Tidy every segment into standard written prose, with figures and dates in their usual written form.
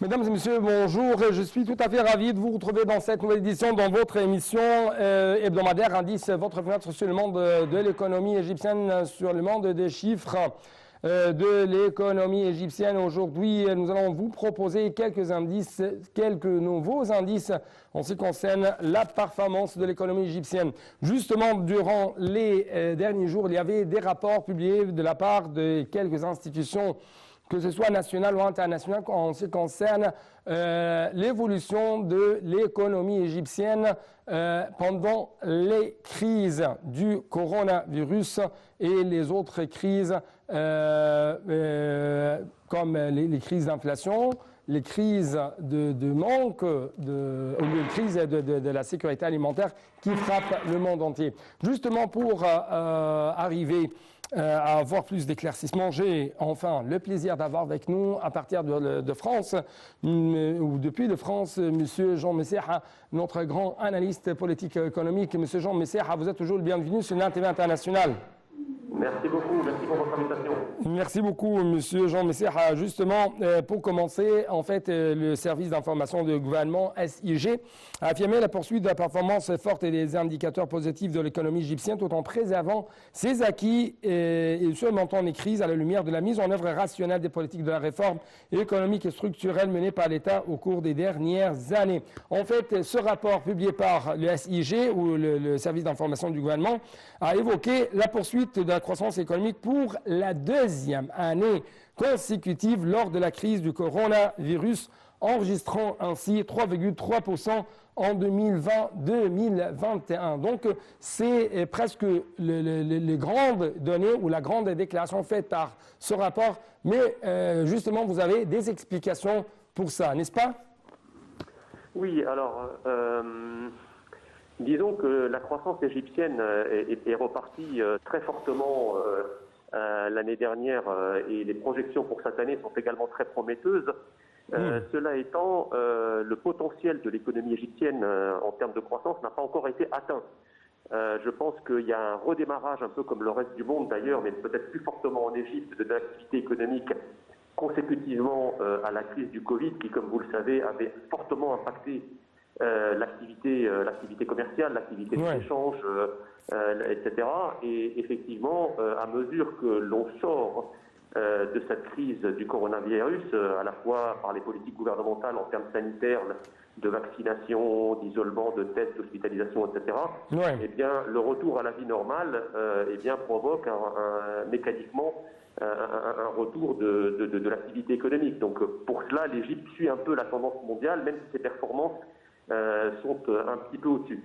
Mesdames et messieurs, bonjour. Je suis tout à fait ravi de vous retrouver dans cette nouvelle édition dans votre émission hebdomadaire Indice, votre fenêtre sur le monde de l'économie égyptienne, sur le monde des chiffres de l'économie égyptienne. Aujourd'hui, nous allons vous proposer quelques indices, quelques nouveaux indices en ce qui concerne la performance de l'économie égyptienne. Justement, durant les derniers jours, il y avait des rapports publiés de la part de quelques institutions, que ce soit national ou international, en ce qui concerne l'évolution de l'économie égyptienne pendant les crises du coronavirus et les autres crises comme les crises d'inflation, les crises de manque, ou les crises de la sécurité alimentaire qui frappent le monde entier. Justement, pour arriver à avoir plus d'éclaircissements, j'ai enfin le plaisir d'avoir avec nous, à partir de France, ou depuis de France, M. Jean Messeha, notre grand analyste politique économique. M. Jean Messeha, vous êtes toujours le bienvenu sur l'INTV International. Merci beaucoup, merci pour votre invitation. Merci beaucoup, Monsieur Jean Messeha. Justement, pour commencer, en fait, le service d'information du gouvernement SIG a affirmé la poursuite de la performance forte et des indicateurs positifs de l'économie égyptienne tout en préservant ses acquis et surmontant les crises à la lumière de la mise en œuvre rationnelle des politiques de la réforme économique et structurelle menée par l'État au cours des dernières années. En fait, ce rapport publié par le SIG, ou le service d'information du gouvernement, a évoqué la poursuite de la croissance économique pour la deuxième année consécutive lors de la crise du coronavirus, enregistrant ainsi 3,3% en 2020-2021. Donc, c'est presque les grandes données ou la grande déclaration faite par ce rapport. Mais justement, vous avez des explications pour ça, n'est-ce pas? Oui, alors, disons que la croissance égyptienne est repartie très fortement l'année dernière et les projections pour cette année sont également très prometteuses. Cela étant, le potentiel de l'économie égyptienne en termes de croissance n'a pas encore été atteint. Je pense qu'il y a un redémarrage, un peu comme le reste du monde d'ailleurs, mais peut-être plus fortement en Égypte, de l'activité économique consécutivement à la crise du Covid, qui, comme vous le savez, avait fortement impacté l'activité commerciale, l'activité d'échange, etc. Et effectivement, à mesure que l'on sort de cette crise du coronavirus, à la fois par les politiques gouvernementales en termes sanitaires, de vaccination, d'isolement, de tests, d'hospitalisation, etc., eh bien, le retour à la vie normale eh bien, provoque mécaniquement un retour de l'activité économique. Donc pour cela, l'Égypte suit un peu la tendance mondiale, même si ses performances sont un petit peu au-dessus.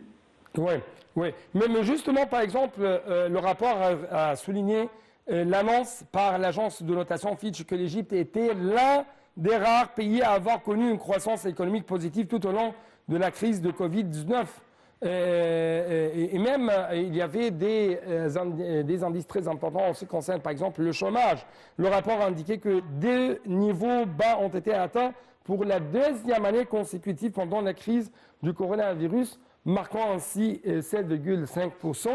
Oui, oui. Mais justement, par exemple, le rapport a souligné l'annonce par l'agence de notation Fitch que l'Égypte était l'un des rares pays à avoir connu une croissance économique positive tout au long de la crise de Covid-19. Et même, il y avait des indices très importants en ce qui concerne, par exemple, le chômage. Le rapport a indiqué que des niveaux bas ont été atteints pour la deuxième année consécutive pendant la crise du coronavirus, marquant ainsi 7,5%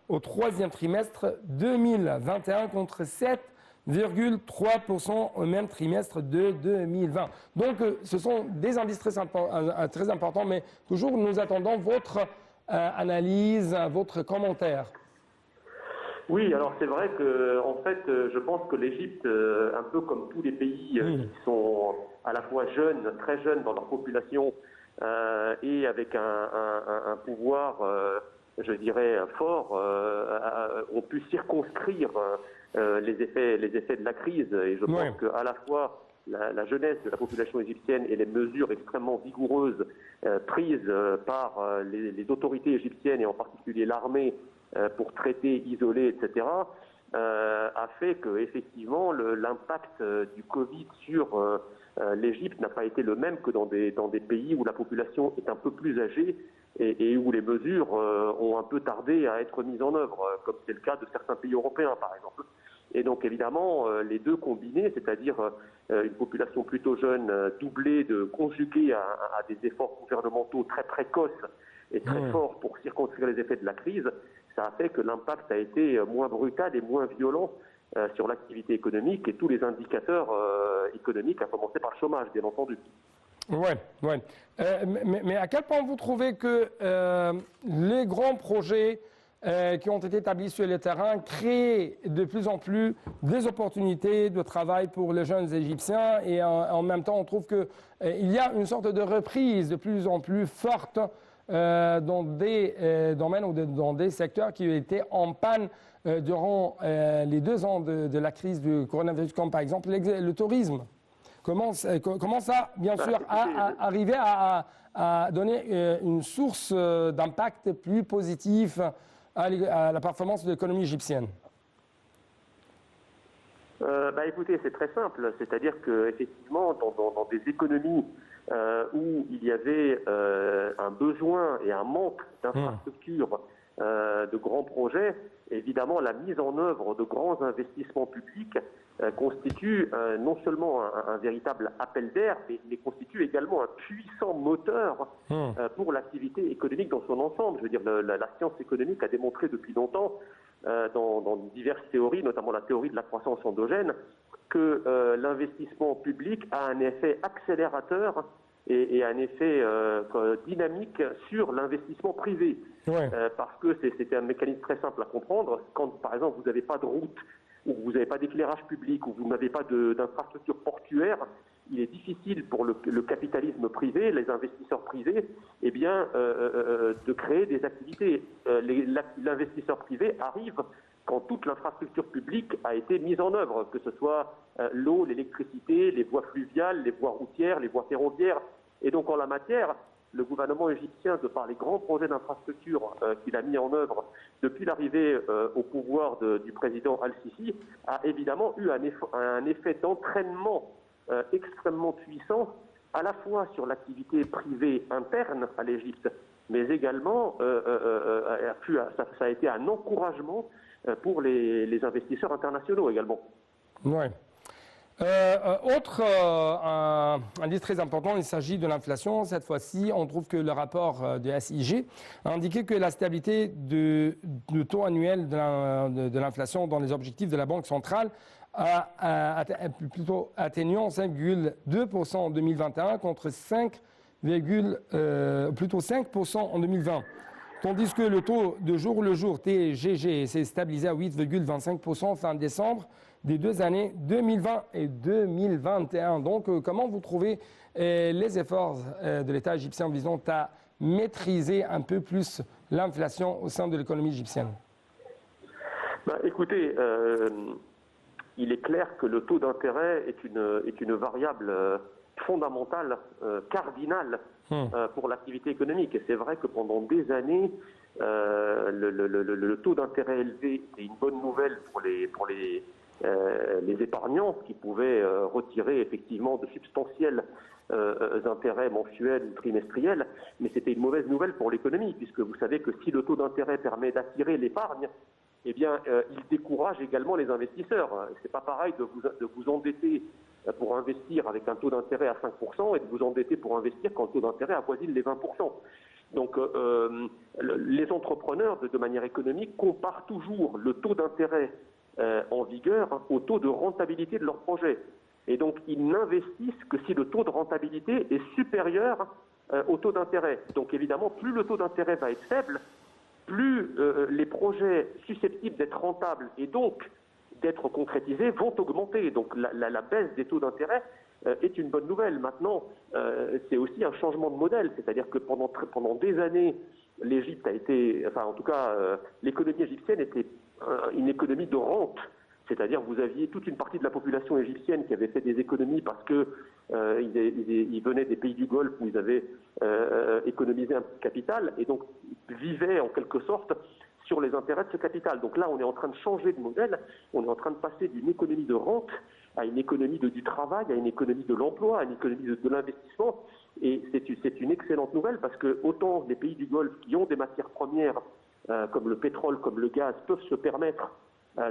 au troisième trimestre 2021 contre 7,3% au même trimestre de 2020. Donc, ce sont des indices très importants, mais toujours nous attendons votre analyse, votre commentaire. Oui, alors c'est vrai que, en fait, je pense que l'Égypte, un peu comme tous les pays qui sont à la fois jeunes, très jeunes dans leur population, et avec un pouvoir, je dirais, fort, ont pu circonscrire les effets de la crise. Et je pense qu'à la fois la jeunesse de la population égyptienne et les mesures extrêmement vigoureuses prises par les autorités égyptiennes et en particulier l'armée pour traiter, isoler, etc., a fait que effectivement l'impact du Covid sur l'Égypte n'a pas été le même que dans des pays où la population est un peu plus âgée et où les mesures ont un peu tardé à être mises en œuvre, comme c'est le cas de certains pays européens par exemple. Et donc évidemment, les deux combinés, c'est-à-dire une population plutôt jeune, conjuguée à des efforts gouvernementaux très précoces et très forts pour circonscrire les effets de la crise, ça a fait que l'impact a été moins brutal et moins violent sur l'activité économique et tous les indicateurs économiques, à commencer par le chômage, bien entendu. Oui, oui. Mais à quel point vous trouvez que les grands projets qui ont été établis sur le terrain créent de plus en plus des opportunités de travail pour les jeunes Égyptiens et en même temps on trouve qu'il y a une sorte de reprise de plus en plus forte dans des domaines ou dans des secteurs qui étaient en panne durant les 2 ans de la crise du coronavirus, comme par exemple le tourisme. Comment ça, bien sûr, arriver à donner une source d'impact plus positif à la performance de l'économie égyptienne? Écoutez, c'est très simple. C'est-à-dire qu'effectivement, dans des économies où il y avait un besoin et un manque d'infrastructures, de grands projets, évidemment, la mise en œuvre de grands investissements publics constitue non seulement un véritable appel d'air, mais constitue également un puissant moteur pour l'activité économique dans son ensemble. Je veux dire, la science économique a démontré depuis longtemps, dans diverses théories, notamment la théorie de la croissance endogène, que l'investissement public a un effet accélérateur et un effet dynamique sur l'investissement privé. Ouais. Parce que c'était un mécanisme très simple à comprendre. Quand, par exemple, vous n'avez pas de route, ou vous n'avez pas d'éclairage public, ou vous n'avez pas d'infrastructure portuaire, il est difficile pour le capitalisme privé, les investisseurs privés, eh bien, de créer des activités. L'investisseur privé arrive quand toute l'infrastructure publique a été mise en œuvre, que ce soit l'eau, l'électricité, les voies fluviales, les voies routières, les voies ferroviaires. Et donc, en la matière, le gouvernement égyptien, de par les grands projets d'infrastructure qu'il a mis en œuvre depuis l'arrivée au pouvoir du président Al-Sisi, a évidemment eu un effet d'entraînement extrêmement puissant, à la fois sur l'activité privée interne à l'Égypte, mais également ça a été un encouragement pour les investisseurs internationaux également. Oui. Autre indice très important, il s'agit de l'inflation. Cette fois-ci, on trouve que le rapport de SIG a indiqué que la stabilité du taux annuel de l'inflation dans les objectifs de la Banque centrale a plutôt atteignant 5,2% en 2021 contre 5% en 2020. Tandis que le taux de jour le jour, TGG, s'est stabilisé à 8,25% fin décembre des 2 années 2020 et 2021. Donc, comment vous trouvez les efforts de l'État égyptien visant à maîtriser un peu plus l'inflation au sein de l'économie égyptienne? Écoutez, il est clair que le taux d'intérêt est une variable fondamentale, cardinale pour l'activité économique. Et c'est vrai que pendant des années, le taux d'intérêt élevé est une bonne nouvelle pour les épargnants qui pouvaient retirer effectivement de substantiels intérêts mensuels ou trimestriels, mais c'était une mauvaise nouvelle pour l'économie, puisque vous savez que si le taux d'intérêt permet d'attirer l'épargne, eh bien, il décourage également les investisseurs. C'est pas pareil de vous endetter pour investir avec un taux d'intérêt à 5% et de vous endetter pour investir quand le taux d'intérêt avoisine les 20%. Donc, les entrepreneurs, de manière économique, comparent toujours le taux d'intérêt en vigueur au taux de rentabilité de leur projet. Et donc, ils n'investissent que si le taux de rentabilité est supérieur au taux d'intérêt. Donc, évidemment, plus le taux d'intérêt va être faible, plus les projets susceptibles d'être rentables et donc d'être concrétisés vont augmenter. Donc, la baisse des taux d'intérêt est une bonne nouvelle. Maintenant, c'est aussi un changement de modèle. C'est-à-dire que pendant des années, l'Égypte a été, enfin en tout cas, l'économie égyptienne était une économie de rente. C'est-à-dire vous aviez toute une partie de la population égyptienne qui avait fait des économies parce que ils venaient des pays du Golfe où ils avaient économisé un capital et donc vivaient en quelque sorte sur les intérêts de ce capital. Donc là, on est en train de changer de modèle, on est en train de passer d'une économie de rente à une économie du travail, à une économie de l'emploi, à une économie de l'investissement. Et c'est une excellente nouvelle parce que autant les pays du Golfe qui ont des matières premières comme le pétrole, comme le gaz, peuvent se permettre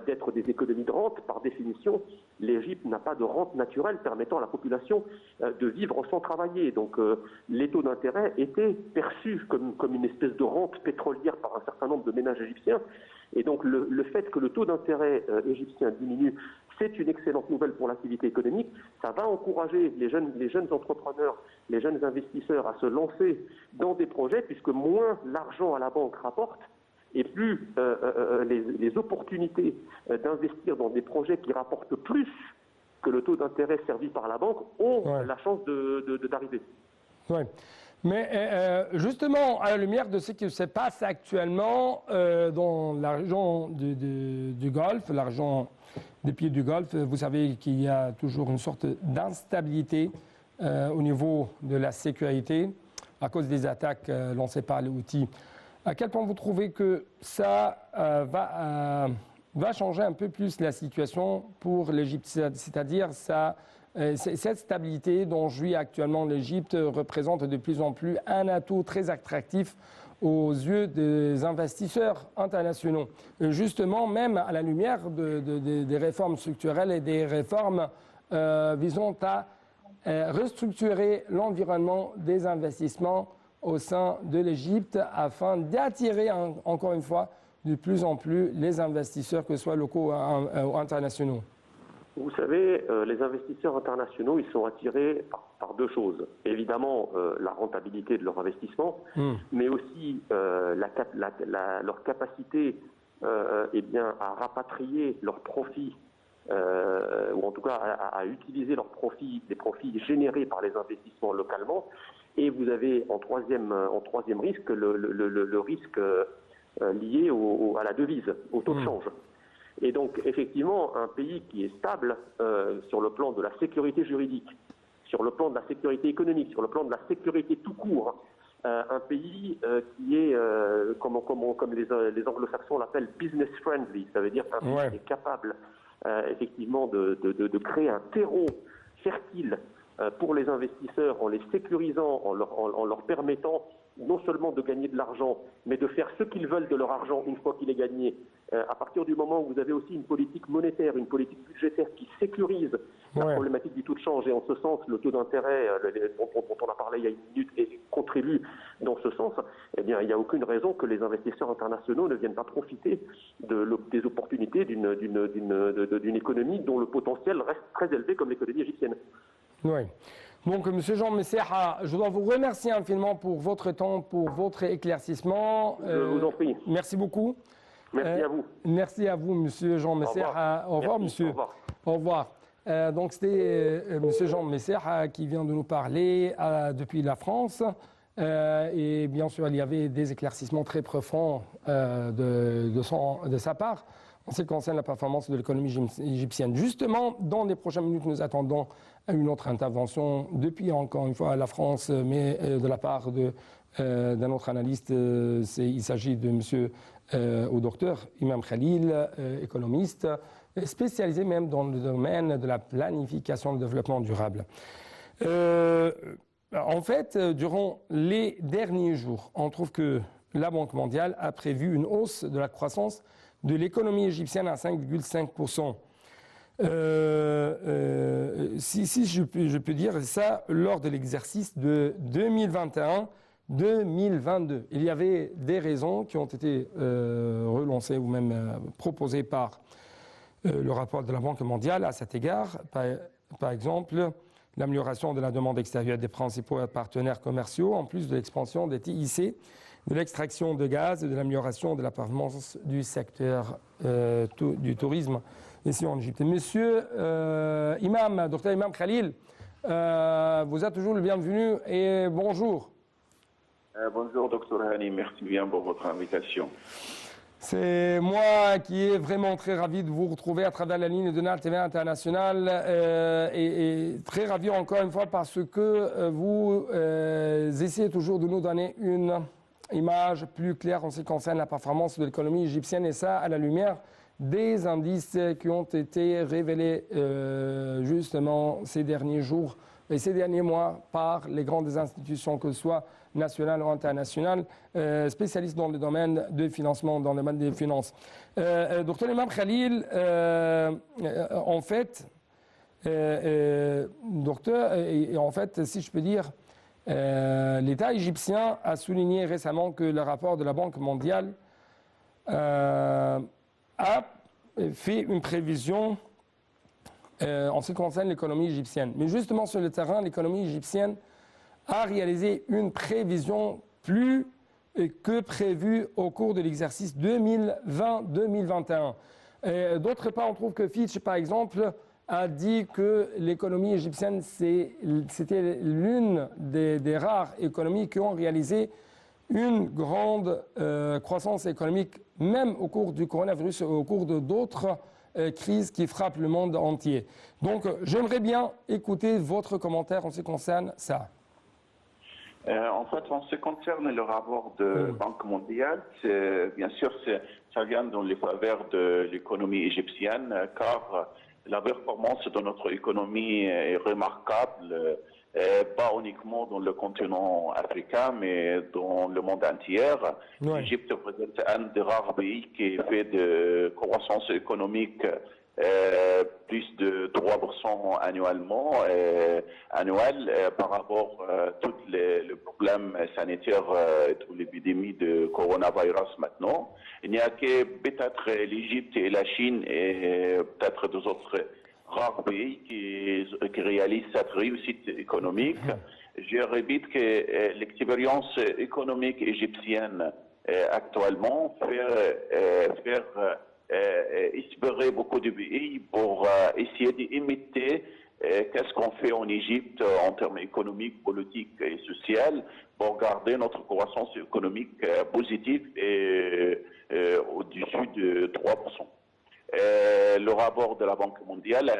d'être des économies de rente, par définition, l'Égypte n'a pas de rente naturelle permettant à la population de vivre sans travailler. Donc les taux d'intérêt étaient perçus comme une espèce de rente pétrolière par un certain nombre de ménages égyptiens. Et donc le fait que le taux d'intérêt égyptien diminue c'est une excellente nouvelle pour l'activité économique. Ça va encourager les jeunes entrepreneurs, les jeunes investisseurs à se lancer dans des projets, puisque moins l'argent à la banque rapporte, et plus les opportunités d'investir dans des projets qui rapportent plus que le taux d'intérêt servi par la banque ont la chance d'arriver. Oui. Mais justement, à la lumière de ce qui se passe actuellement dans la région du Golfe, la région des pays du Golfe, vous savez qu'il y a toujours une sorte d'instabilité au niveau de la sécurité à cause des attaques lancées par les Houthis. À quel point vous trouvez que ça va changer un peu plus la situation pour l'Égypte, c'est-à-dire cette stabilité dont jouit actuellement l'Égypte représente de plus en plus un atout très attractif aux yeux des investisseurs internationaux. Et justement, même à la lumière des réformes structurelles et des réformes visant à restructurer l'environnement des investissements au sein de l'Égypte afin d'attirer encore une fois de plus en plus les investisseurs, que ce soit locaux ou internationaux. Vous savez, les investisseurs internationaux, ils sont attirés par deux choses. Évidemment, la rentabilité de leur investissement, mais aussi leur capacité à rapatrier leurs profits, ou en tout cas à utiliser leurs profits, les profits générés par les investissements localement. Et vous avez en troisième risque le risque lié à la devise, au taux de change. Et donc, effectivement, un pays qui est stable sur le plan de la sécurité juridique, sur le plan de la sécurité économique, sur le plan de la sécurité tout court, un pays qui est, comme les anglo-saxons l'appellent, business friendly, ça veut dire un pays qui est capable, effectivement, de créer un terreau fertile pour les investisseurs en les sécurisant, en leur permettant non seulement de gagner de l'argent, mais de faire ce qu'ils veulent de leur argent une fois qu'il est gagné. À partir du moment où vous avez aussi une politique monétaire, une politique budgétaire qui sécurise la problématique du taux de change, et en ce sens, le taux d'intérêt dont on a parlé il y a une minute et contribue dans ce sens, eh bien, il n'y a aucune raison que les investisseurs internationaux ne viennent pas profiter des opportunités d'une économie dont le potentiel reste très élevé comme l'économie égyptienne. Oui. Donc, M. Jean Messeha, je dois vous remercier infiniment pour votre temps, pour votre éclaircissement. Je vous en prie. Merci beaucoup. Merci à vous. Merci à vous, M. Jean Messeha. Au revoir, monsieur. Au revoir. Au revoir. Donc, c'était M. Jean Messeha qui vient de nous parler depuis la France. Et bien sûr, il y avait des éclaircissements très profonds de sa part en ce qui concerne la performance de l'économie égyptienne. Justement, dans les prochaines minutes, nous attendons une autre intervention depuis, encore une fois, la France, mais de la part d'un autre analyste. Il s'agit de monsieur au docteur Imam Khalil, économiste, spécialisé même dans le domaine de la planification et du développement durable. En fait, durant les derniers jours, on trouve que la Banque mondiale a prévu une hausse de la croissance de l'économie égyptienne à 5,5%. Si je peux dire ça, lors de l'exercice de 2021-2022. Il y avait des raisons qui ont été relancées ou même proposées par le rapport de la Banque mondiale à cet égard. Par exemple, l'amélioration de la demande extérieure des principaux partenaires commerciaux, en plus de l'expansion des TIC, de l'extraction de gaz et de l'amélioration de la performance du secteur du tourisme ici en Égypte. Monsieur docteur Imam Khalil, vous êtes toujours le bienvenu et bonjour. Bonjour docteur Hani, merci bien pour votre invitation. C'est moi qui est vraiment très ravi de vous retrouver à travers la ligne de NAL TV International et très ravi encore une fois parce que vous essayez toujours de nous donner une image plus claire en ce qui concerne la performance de l'économie égyptienne et ça à la lumière des indices qui ont été révélés justement ces derniers jours et ces derniers mois par les grandes institutions, que ce soit nationales ou internationales, spécialistes dans le domaine de financement, dans le domaine des finances. Docteur Imam Khalil, en fait, si je peux dire, l'État égyptien a souligné récemment que le rapport de la Banque mondiale a fait une prévision en ce qui concerne l'économie égyptienne. Mais justement, sur le terrain, l'économie égyptienne a réalisé une prévision plus que prévue au cours de l'exercice 2020-2021. D'autre part, on trouve que Fitch, par exemple, a dit que l'économie égyptienne, c'était l'une des rares économies qui ont réalisé une grande croissance économique, même au cours du coronavirus, au cours de d'autres crises qui frappent le monde entier. Donc, j'aimerais bien écouter votre commentaire en ce qui concerne ça. En fait, en ce qui concerne le rapport de Banque mondiale, bien sûr, ça vient dans les faveurs de l'économie égyptienne, car la performance de notre économie est remarquable, pas uniquement dans le continent africain, mais dans le monde entier. Ouais. L'Égypte représente un des rares pays qui fait de croissance économique plus de 3% annuellement, par rapport à tous les problèmes sanitaires et toute l'épidémie de coronavirus maintenant. Il n'y a que peut-être l'Égypte et la Chine et peut-être deux autres rares pays qui réalisent cette réussite économique. Je répète que l'expérience économique égyptienne actuellement fait espérer beaucoup de pays pour essayer d'imiter qu'est-ce qu'on fait en Égypte en termes économiques, politiques et sociaux pour garder notre croissance économique positive et au-dessus de 3%. Le rapport de la Banque mondiale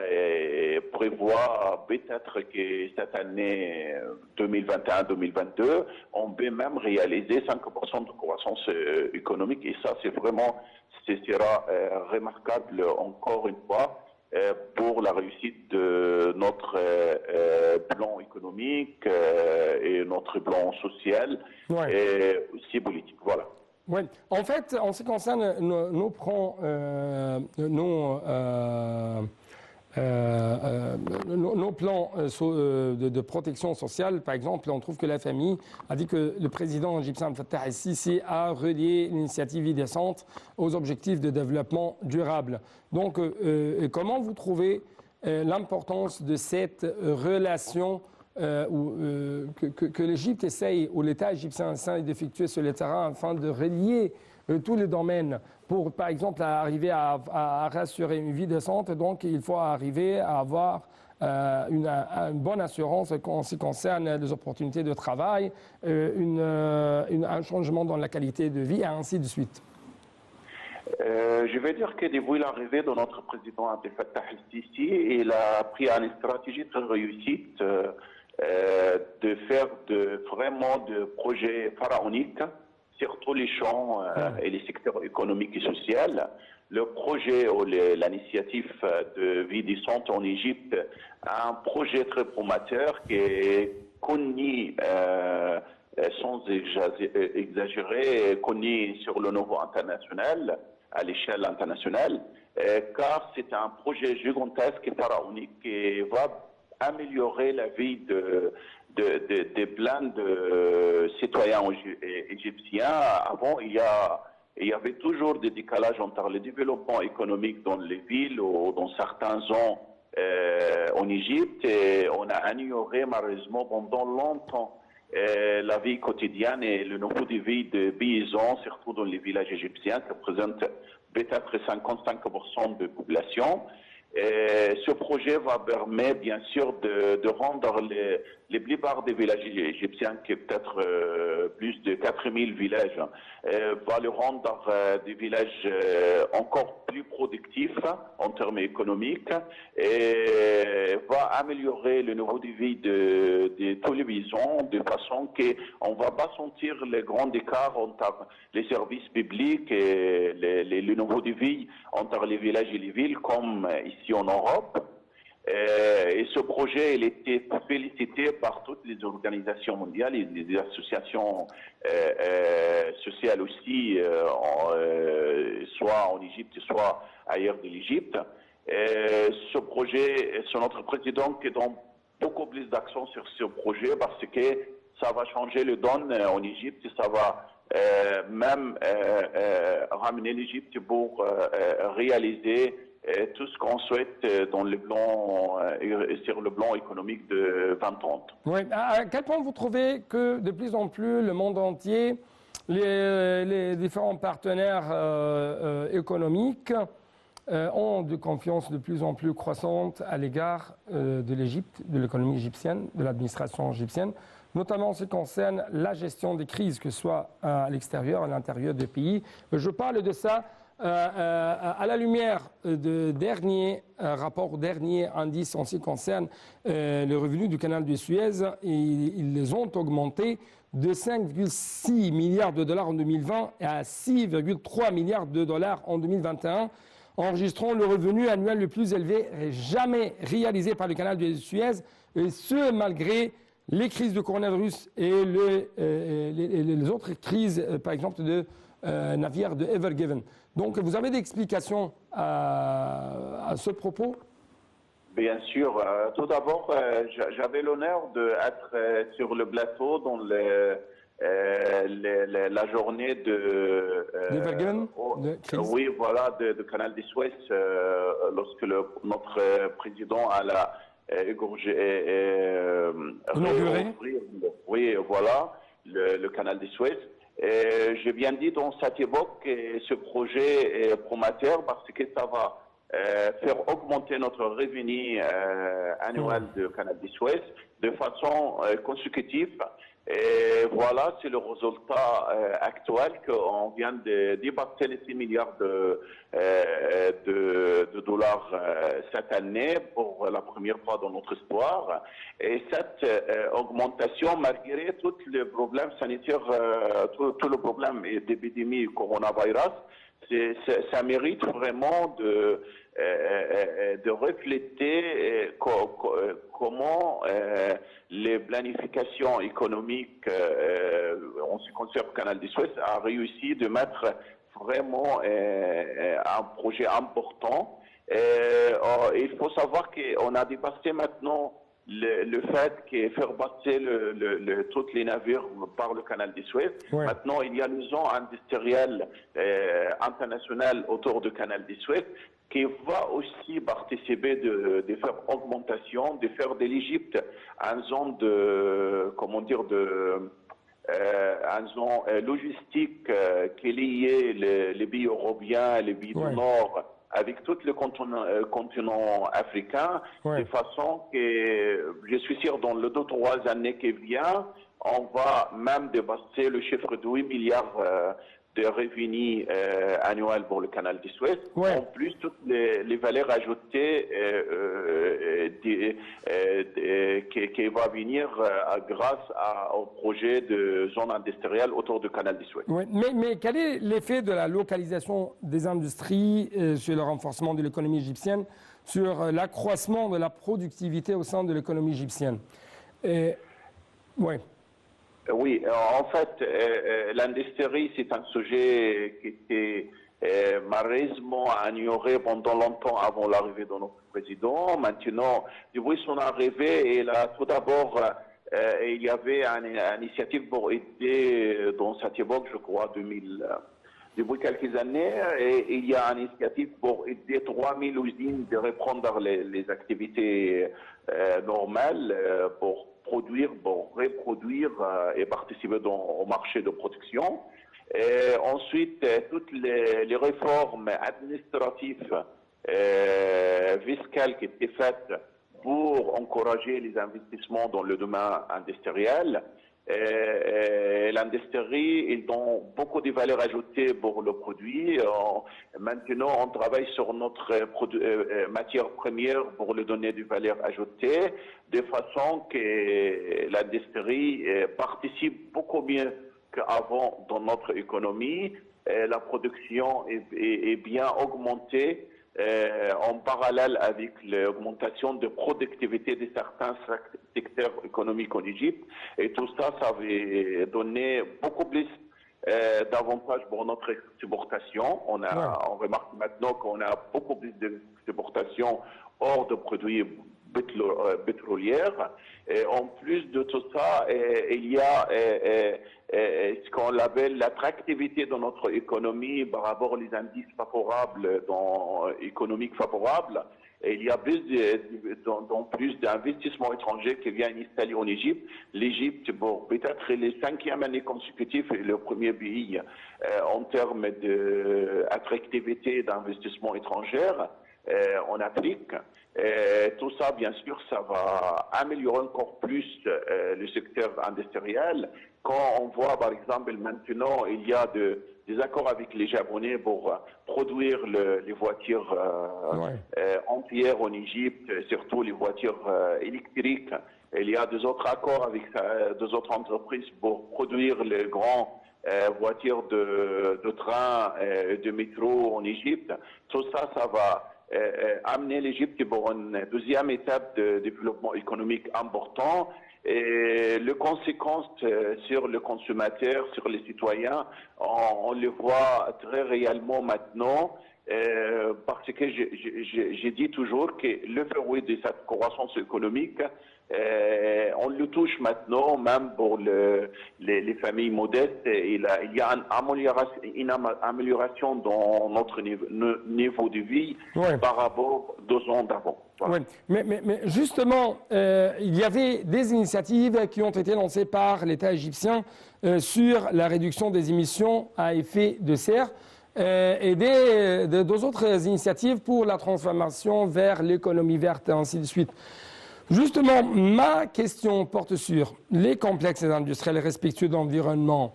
prévoit peut-être que cette année 2021-2022, on peut même réaliser 5% de croissance économique et ça, ce sera remarquable encore une fois pour la réussite de notre plan économique et notre plan social et aussi politique. Voilà. Oui, en fait, en ce qui concerne nos plans de protection sociale, par exemple, on trouve que la FMI a dit que le président égyptien Fattah el-Sisi a relié l'initiative Vie décente aux objectifs de développement durable. Donc, comment vous trouvez l'importance de cette relation que l'Égypte essaye, ou l'État égyptien essaye d'effectuer sur le terrain afin de relier tous les domaines pour, par exemple, arriver à rassurer une vie décente. Donc, il faut arriver à avoir une bonne assurance en ce qui concerne les opportunités de travail, un changement dans la qualité de vie, et ainsi de suite. Je vais dire que depuis l'arrivée de notre président Abdel Fattah el-Sisi, il a pris une stratégie très réussite de faire vraiment de projets pharaoniques sur tous les champs et les secteurs économiques et sociaux. Le projet ou l'initiative de vie décente en Égypte a un projet très prometteur qui est connu sans exagérer, connu sur le niveau international, à l'échelle internationale, car c'est un projet gigantesque et pharaonique qui va améliorer la vie de plein de citoyens égyptiens. Avant, il y avait toujours des décalages entre le développement économique dans les villes ou dans certaines zones en Égypte, et on a ignoré malheureusement pendant longtemps la vie quotidienne et le niveau de vie des paysans, surtout dans les villages égyptiens, qui représentent peut-être 55% de population. Ce projet va permettre bien sûr de rendre les plupart des villages égyptiens, qui est peut-être plus de 4000 villages, va le rendre des villages encore plus productifs en termes économiques, et va améliorer le niveau de vie de tous les paysans de façon qu'on ne va pas sentir les grands écarts entre les services publics et le niveau de vie entre les villages et les villes comme ici en Europe. Et ce projet, il était félicité par toutes les organisations mondiales et les associations sociales aussi, soit en Égypte, soit ailleurs de l'Égypte. Ce projet, c'est notre président qui donne beaucoup plus d'accent sur ce projet parce que ça va changer le donne en Égypte, ça va même ramener l'Égypte pour réaliser tout ce qu'on souhaite dans le plan, sur le plan économique de 2030. Oui. À quel point vous trouvez que de plus en plus le monde entier, les différents partenaires économiques ont de confiance de plus en plus croissante à l'égard de l'Égypte, de l'économie égyptienne, de l'administration égyptienne, notamment en ce qui concerne la gestion des crises, que ce soit à l'extérieur, à l'intérieur des pays. Je parle de ça à la lumière de dernier rapport, dernier indice en ce qui concerne les revenus du canal de Suez. Ils les ont augmentés de 5,6 milliards de dollars en 2020 à 6,3 milliards de dollars en 2021, enregistrant le revenu annuel le plus élevé jamais réalisé par le canal de Suez, et ce malgré les crises de coronavirus et les autres crises, par exemple de navires de Ever Given. Donc vous avez des explications à ce propos? Bien sûr. Tout d'abord, j'avais l'honneur d'être sur le plateau dans la journée de oui, voilà, de Canal de Suez, lorsque notre président a inauguré. Oui, voilà, le Canal de Suez. J'ai bien dit dans cette époque que ce projet est prometteur parce que ça va faire augmenter notre revenu annuel de Canal de Suez de façon consécutive. Et voilà, c'est le résultat actuel qu'on vient de dépasser les 6 milliards de dollars cette année pour la première fois dans notre histoire. Et cette augmentation, malgré tous les problèmes sanitaires, tout le problème d'épidémie coronavirus, ça mérite vraiment de refléter comment les planifications économiques en ce qui concerne le canal de Suez a réussi de mettre vraiment un projet important. Il faut savoir qu'on a dépassé maintenant le fait que faire passer tous les navires par le canal de Suez. Ouais. Maintenant, il y a une zone industrielle internationale autour du canal de Suez qui va aussi participer de faire augmentation, de faire de l'Égypte une zone de, comment dire, une zone logistique qui est liée les pays européens, les pays du Nord, avec tout le continent africain, de façon que je suis sûr dans les 2-3 années qui viennent, on va même dépasser le chiffre de 8 milliards de revenus annuels pour le canal de Suez. Ouais. En plus, toutes les valeurs ajoutées qui va venir grâce au projet de zone industrielle autour du canal de Suez. Oui, mais quel est l'effet de la localisation des industries sur le renforcement de l'économie égyptienne, sur l'accroissement de la productivité au sein de l'économie égyptienne? Oui, en fait, l'industrie, c'est un sujet qui était malheureusement ignoré pendant longtemps avant l'arrivée de notre président. Maintenant, depuis son arrivée, il a tout d'abord, il y avait une initiative pour aider dans cette époque, je crois, depuis quelques années, et il y a une initiative pour aider 3000 usines de reprendre les activités normales pour produire, pour reproduire et participer au marché de production. Et ensuite, toutes les réformes administratives, fiscales qui étaient faites pour encourager les investissements dans le domaine industriel. L'industrie, ils ont beaucoup de valeur ajoutée pour le produit. Maintenant, on travaille sur notre matière première pour lui donner de valeur ajoutée, de façon que l'industrie participe beaucoup mieux qu'avant dans notre économie. La production est bien augmentée en parallèle avec l'augmentation de productivité de certains secteurs économiques en Égypte. Et tout ça, ça avait donné beaucoup plus d'avantages pour notre exportation. On remarque maintenant qu'on a beaucoup plus d'exportations hors de produits pétrolière. Et en plus de tout ça, il y a ce qu'on appelle l'attractivité de notre économie par rapport aux indices favorables, économiques favorables. Et il y a plus d'investissements étrangers qui viennent installer en Égypte. L'Égypte, bon, peut-être les 5e année consécutive, est le premier pays en termes d'attractivité d'investissement étranger en Afrique. Tout ça, bien sûr, ça va améliorer encore plus le secteur industriel. Quand on voit, par exemple, maintenant, il y a des accords avec les Japonais pour produire les voitures entières en Égypte, surtout les voitures électriques. Il y a des autres accords avec des autres entreprises pour produire les grandes voitures de train, de métro en Égypte. Tout ça, ça va amener l'Égypte pour une deuxième étape de développement économique important. Et les conséquences sur le consommateur, sur les citoyens, on le voit très réellement maintenant, parce que j'ai dit toujours que le fruit de cette croissance économique, on le touche maintenant, même pour les familles modestes. Il y a une amélioration dans notre niveau de vie par rapport aux 2 ans d'avant. Voilà. Oui, mais justement, il y avait des initiatives qui ont été lancées par l'État égyptien sur la réduction des émissions à effet de serre et deux autres initiatives pour la transformation vers l'économie verte et ainsi de suite. Justement, ma question porte sur les complexes industriels respectueux de l'environnement.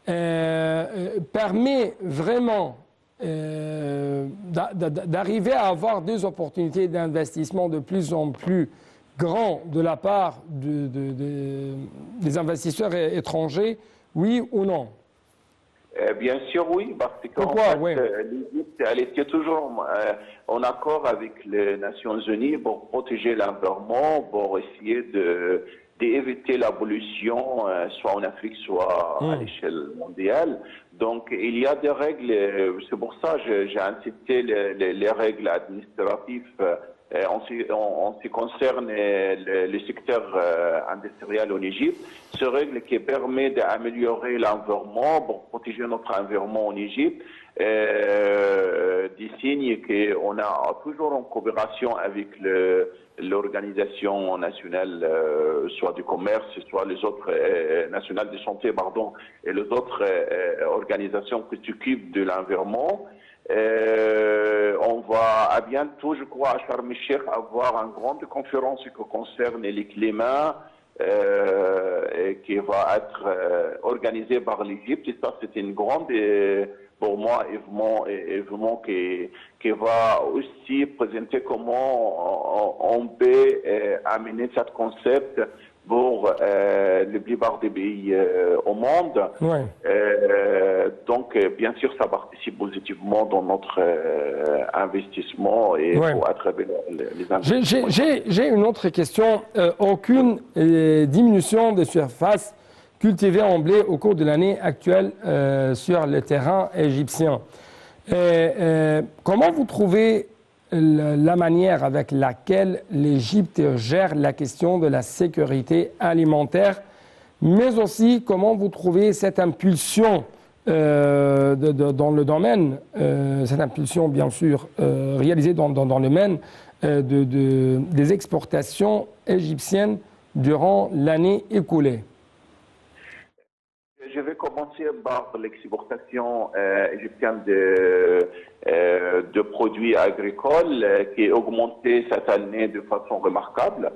Permet vraiment d'arriver à avoir des opportunités d'investissement de plus en plus grands de la part des investisseurs étrangers, oui ou non? Bien sûr, oui, parce qu'en fait, l'Égypte, elle était toujours en accord avec les Nations Unies pour protéger l'environnement, pour essayer d'éviter la pollution, soit en Afrique, soit à l'échelle mondiale. Donc, il y a des règles, c'est pour ça que j'ai incité les règles administratives en ce qui concerne le secteur industriel en Égypte. Ce règle qui permet d'améliorer l'environnement, pour protéger notre environnement en Égypte, des signes qu'on a toujours en coopération avec l'organisation nationale, soit du commerce, soit les autres nationales de santé, pardon, et les autres organisations qui s'occupent de l'environnement. On va à bientôt, je crois, à Sharm el-Sheikh, avoir une grande conférence qui concerne les climats, qui va être organisée par l'Égypte. Et ça, c'est une grande, pour moi, événement qui va aussi présenter comment on peut amener ce concept pour la plupart des pays au monde. Donc, bien sûr, ça participe positivement dans notre investissement et à travers les investissements. J'ai une autre question. Aucune diminution de surface cultivée en blé au cours de l'année actuelle sur le terrain égyptien. Comment vous trouvez la manière avec laquelle l'Égypte gère la question de la sécurité alimentaire, mais aussi comment vous trouvez cette impulsion dans le domaine, cette impulsion bien sûr réalisée dans le domaine des exportations égyptiennes durant l'année écoulée? Je vais commencer par l'exportation égyptienne de produits agricoles qui a augmenté cette année de façon remarquable,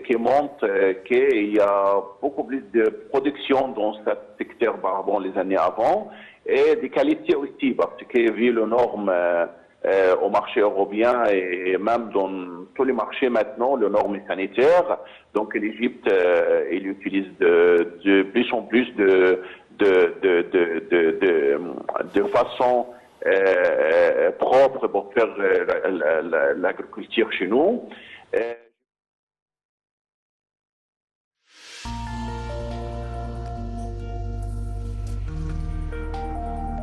qui montre qu'il y a beaucoup plus de production dans ce secteur par rapport aux années avant et des qualités aussi, parce que vu les normes au marché européen et même dans tous les marchés maintenant, les normes sanitaires. Donc l'Égypte, il utilise de plus en plus de façon propre pour faire l'agriculture chez nous.